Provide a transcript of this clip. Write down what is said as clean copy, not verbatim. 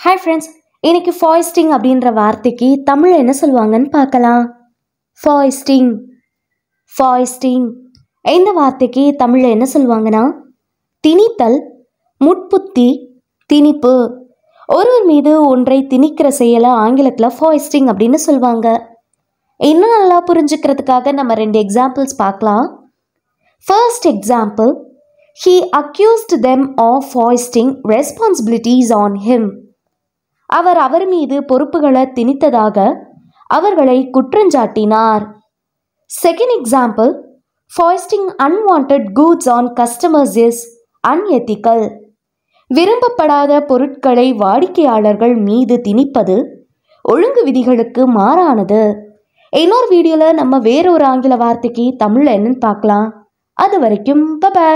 Hi friends, இன்னைக்கு ஃபாய்ஸ்டிங் அப்படின்ற வார்த்தைக்கு தமிழ் என்ன சொல்லுவாங்கன்னு பார்க்கலாம். ஃபாய்ஸ்டிங் ஃபாய்ஸ்டிங் இந்த வார்த்தைக்கு தமிழில் என்ன சொல்லுவாங்கன்னா திணித்தல், முட்புத்தி, திணிப்பு. ஒருவர் மீது ஒன்றை திணிக்கிற செயலை ஆங்கிலத்தில் ஃபாய்ஸ்டிங் அப்படின்னு சொல்லுவாங்க. இன்னும் நல்லா புரிஞ்சுக்கிறதுக்காக நம்ம 2 எக்ஸாம்பிள்ஸ் பார்க்கலாம். First example, he accused them of foisting responsibilities on him. அவர் மீது பொறுப்புகளை திணித்ததாக அவர்களை குற்றஞ்சாட்டினார். Second example, foisting unwanted goods on customers is unethical. விரும்பப்படாத பொருட்களை வாடிக்கையாளர்கள் மீது திணிப்பது ஒழுங்கு விதிகளுக்கு மாறானது. இன்னொரு வீடியோவில் நம்ம வேறொரு ஆங்கில வார்த்தைக்கு தமிழில் என்னன்னு பார்க்கலாம். அது வரைக்கும் பை.